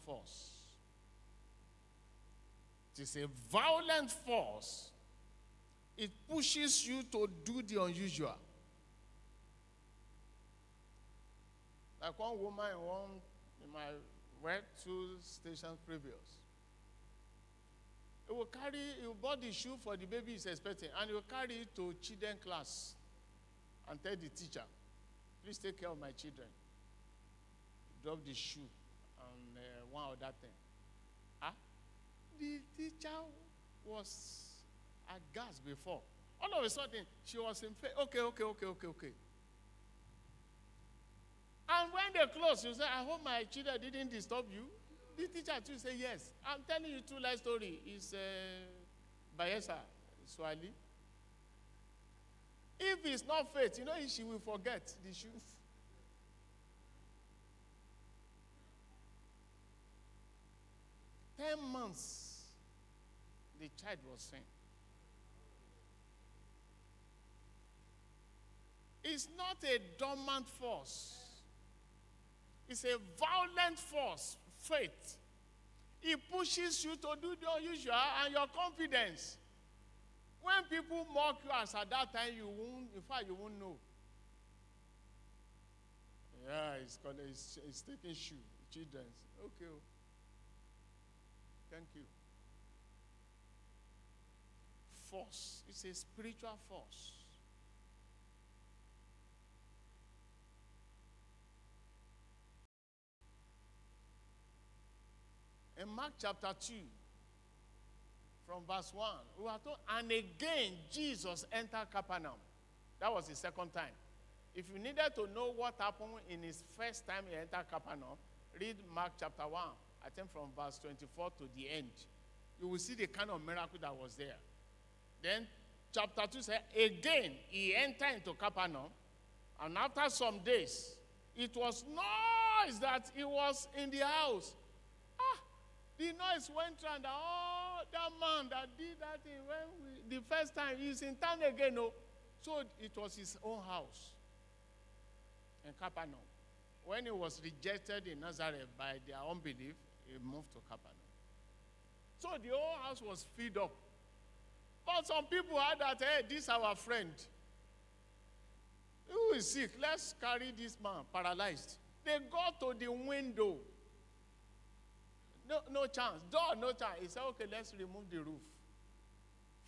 force. It is a violent force. It pushes you to do the unusual. Like one woman in my work 2 stations previous. He bought the shoe for the baby he's expecting, and he will carry it to children class and tell the teacher, please take care of my children. Drop the shoe and one other thing. The teacher was aghast before. All of a sudden, she was in faith. Okay. And when they closed, you say, I hope my children didn't disturb you. The teacher too say, yes. I'm telling you true life story. It's Bayesa Swali. If it's not faith, she will forget the shoe. "10 months, the child was saying. It's not a dormant force. It's a violent force, faith. It pushes you to do the unusual and your confidence. When people mock you as at that time, you won't know. Yeah, it's taking shoe, children's. Okay. Thank you. Force. It's a spiritual force. In Mark chapter 2, from verse 1, we are told, and again Jesus entered Capernaum. That was the second time. If you needed to know what happened in his first time he entered Capernaum, read Mark chapter 1, I think from verse 24 to the end. You will see the kind of miracle that was there. Then chapter 2 says, again he entered into Capernaum, and after some days, it was noise that he was in the house. The noise went round, that man that did that thing the first time, he's in town again. No? So it was his own house in Capernaum. When he was rejected in Nazareth by their unbelief, he moved to Capernaum. So the whole house was filled up. But some people had that, hey, this is our friend. Who is sick? Let's carry this man, paralyzed. They got to the window. No chance. Door, no chance. He said, okay, let's remove the roof.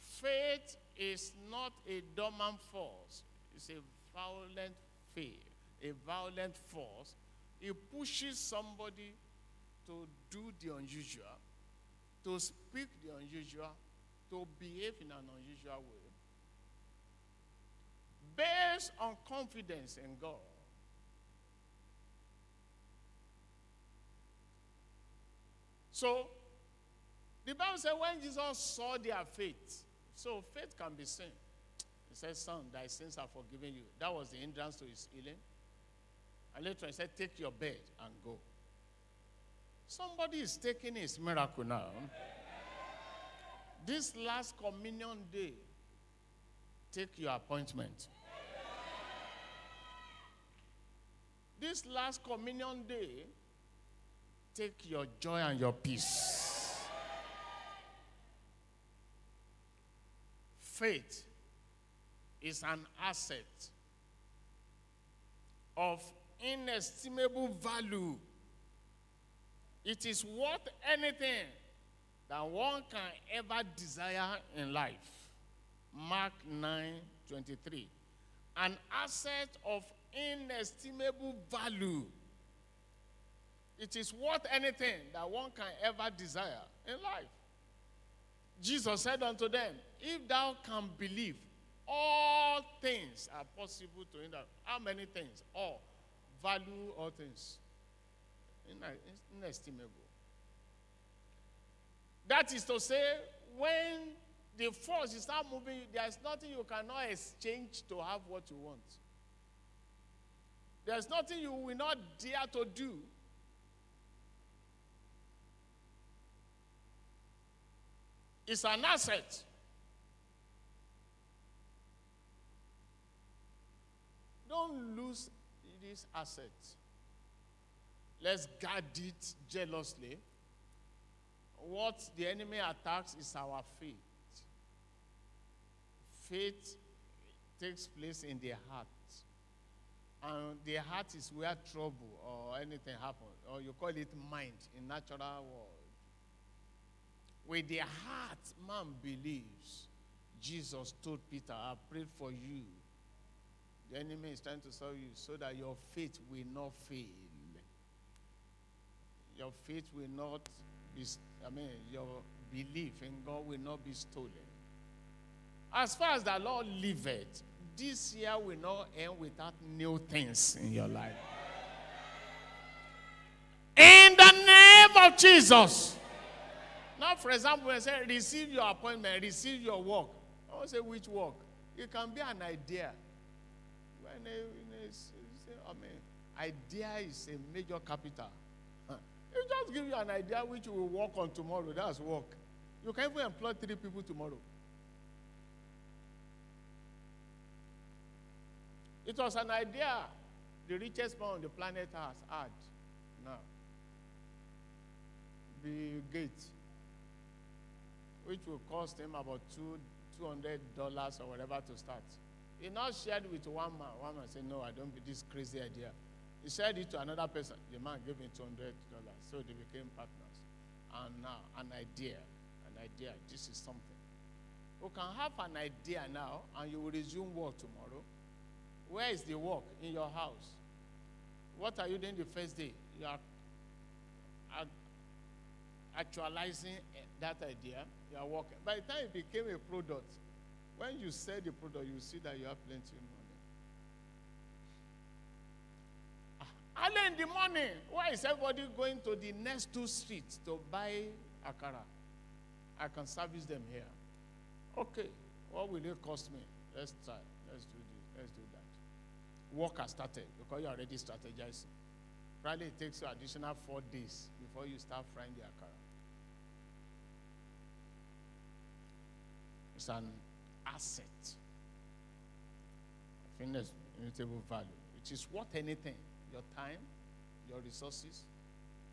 Faith is not a dormant force. It's a violent faith, a violent force. It pushes somebody to do the unusual, to speak the unusual, to behave in an unusual way, based on confidence in God. So, the Bible says when Jesus saw their faith, so faith can be seen. He said, son, thy sins are forgiven you. That was the hindrance to his healing. And later he said, take your bed and go. Somebody is taking his miracle now. This last communion day, take your appointment. This last communion day, take your joy and your peace. Faith is an asset of inestimable value. It is worth anything that one can ever desire in life. Mark 9:23. An asset of inestimable value. It is worth anything that one can ever desire in life. Jesus said unto them, if thou can believe, all things are possible to him. How many things? All. Value all things. Inestimable. That is to say, when the force is start moving, there is nothing you cannot exchange to have what you want. There is nothing you will not dare to do. It's an asset. Don't lose this asset. Let's guard it jealously. What the enemy attacks is our faith. Faith takes place in the heart. And the heart is where trouble or anything happens. Or you call it mind in natural world. With the heart, man believes. Jesus told Peter, I prayed for you. The enemy is trying to solve you so that your faith will not fail. Your faith will not be, your belief in God will not be stolen. As far as the Lord liveth, this year will not end without new things in your life. In the name of Jesus. Now, for example, when I say receive your appointment, receive your work. I won't say which work. It can be an idea. Idea is a major capital. You just give you an idea which you will work on tomorrow. That's work. You can even employ 3 people tomorrow. It was an idea the richest man on the planet has had now. Bill Gates, which will cost him about $200 or whatever to start. He now shared with one man. One man said, no, I don't be this crazy idea. He shared it to another person. The man gave him $200. So they became partners. And now, an idea, this is something. You can have an idea now, and you will resume work tomorrow. Where is the work? In your house. What are you doing the first day? You are actualizing that idea. You are working. By the time it became a product, when you sell the product, you see that you have plenty of money. Early in the morning, why is everybody going to the next 2 streets to buy akara? I can service them here. Okay, what will it cost me? Let's try. Let's do this. Let's do that. Work has started because you're already strategizing. Probably it takes you additional 4 days before you start frying the akara. It's an asset. I think there's immutable value, which is worth anything. Your time, your resources,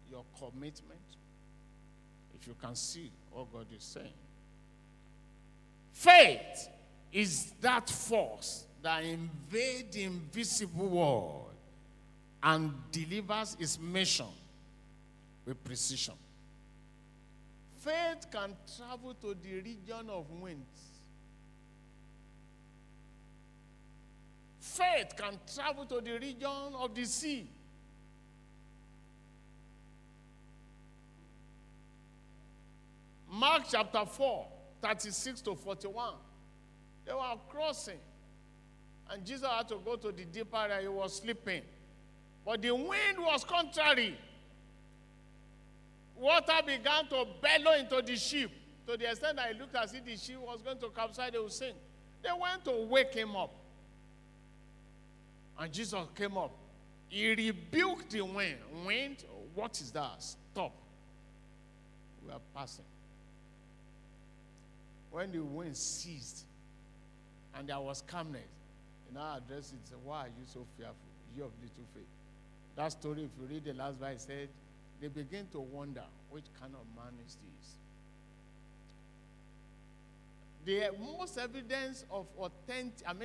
your commitment. If you can see what God is saying. Faith is that force that invades the invisible world and delivers its mission with precision. Faith can travel to the region of winds. Faith can travel to the region of the sea. Mark chapter 4, 36 to 41. They were crossing. And Jesus had to go to the deeper area. He was sleeping. But the wind was contrary. Water began to bellow into the ship to the extent that it looked as if the ship was going to capsize. They would sink. They went to wake him up. And Jesus came up. He rebuked the wind. Wind, what is that? Stop. We are passing. When the wind ceased and there was calmness, he now addressed it and said, why are you so fearful, you of little faith? That story, if you read the last verse, said, they begin to wonder, which kind of man is this? The most evidence of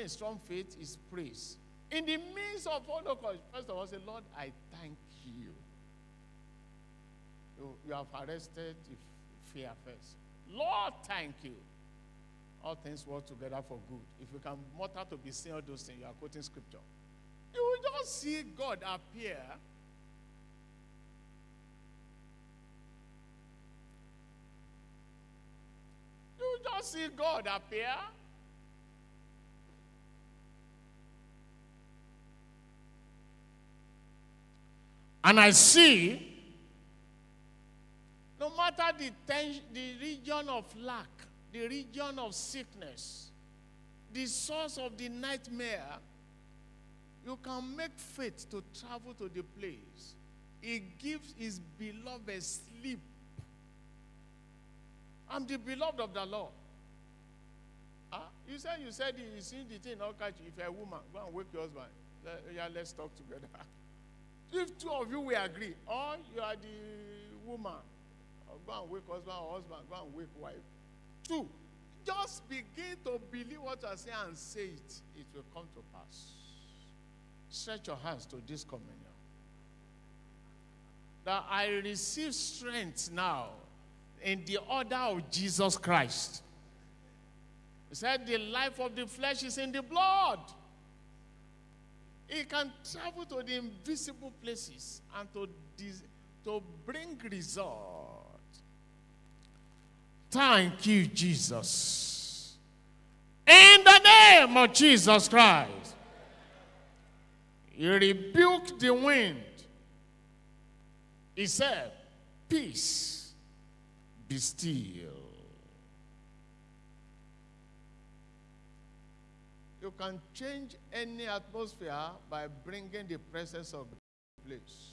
strong faith is praise. In the midst of all of us, first of all, say, Lord, I thank you. You have arrested fear first. Lord, thank you. All things work together for good. If you can mutter to be saying all those things, you are quoting scripture. You will just see God appear. You will just see God appear. And I see, no matter the region of lack, the region of sickness, the source of the nightmare, you can make faith to travel to the place. He gives his beloved sleep. I'm the beloved of the Lord. You said you see the thing, not catch you. If you're a woman, go and wake your husband. Yeah, let's talk together. If two of you will agree, or you are the woman, or go and wake husband or husband, go and wake wife. Two, just begin to believe what I say and say it. It will come to pass. Stretch your hands to this communion. That I receive strength now in the order of Jesus Christ. He said the life of the flesh is in the blood. It can travel to the invisible places and to bring result. Thank you, Jesus. In the name of Jesus Christ, He rebuked the wind. He said, peace, be still. You can change any atmosphere by bringing the presence of the place.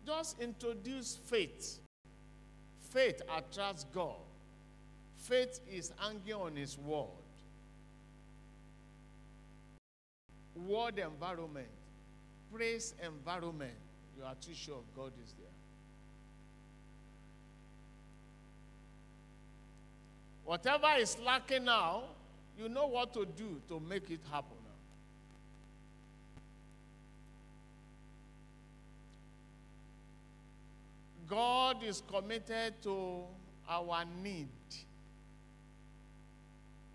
Just introduce faith. Faith attracts God. Faith is hanging on His word. Word environment. Praise environment. You are too sure God is there. Whatever is lacking now, you know what to do to make it happen now. God is committed to our need,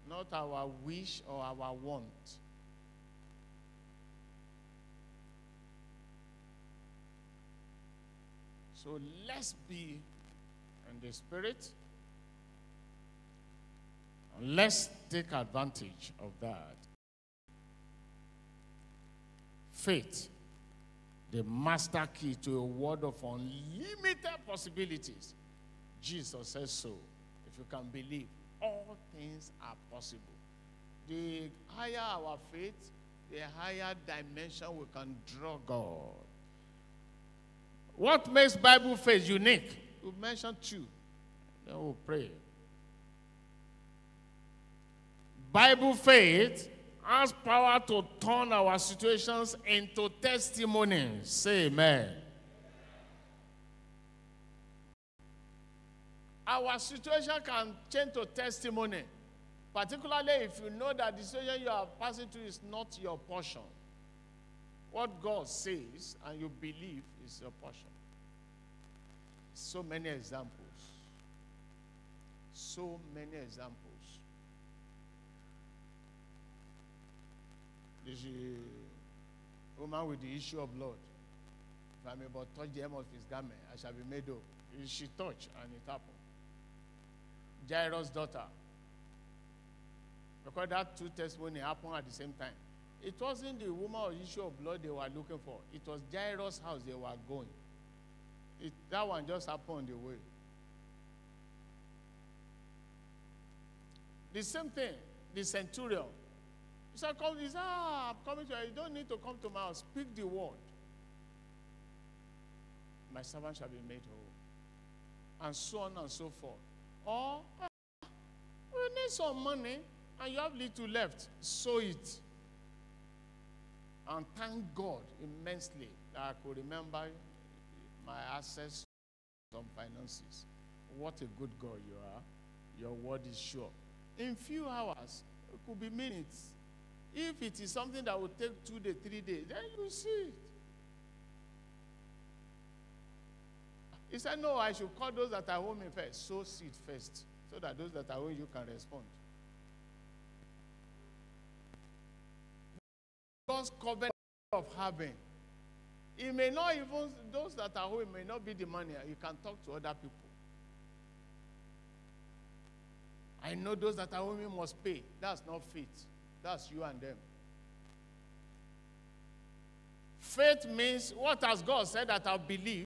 not our wish or our want. So let's be in the Spirit. Let's take advantage of that. Faith, the master key to a world of unlimited possibilities. Jesus says so. If you can believe, all things are possible. The higher our faith, the higher dimension we can draw God. What makes Bible faith unique? We'll mention two. Then we'll pray. Bible faith has power to turn our situations into testimonies. Say amen. Our situation can change to testimony, particularly if you know that the situation you are passing through is not your portion. What God says and you believe is your portion. So many examples. So many examples. The woman with the issue of blood. If I may but touch the hem of his garment, I shall be made whole. She touched and it happened. Jairus' daughter. Because that two testimonies happened at the same time. It wasn't the woman with the issue of blood they were looking for. It was Jairus' house they were going. That one just happened on the way. The same thing, the centurion. He said, I'm coming to you. You don't need to come to my house. Speak the word. My servant shall be made whole. And so on and so forth. Or, we need some money, and you have little left. Sow it. And thank God immensely that I could remember my access to some finances. What a good God you are. Your word is sure. In few hours, it could be minutes. If it is something that will take 2 days, 3 days, then you see it. He said, no, I should call those that are home first. Sow seed first, so that those that are home, you can respond. God's covenant of having. It may not even, those that are home, it may not be the money. You can talk to other people. I know those that are home must pay. That's not faith. That's you and them. Faith means, what has God said that I believe?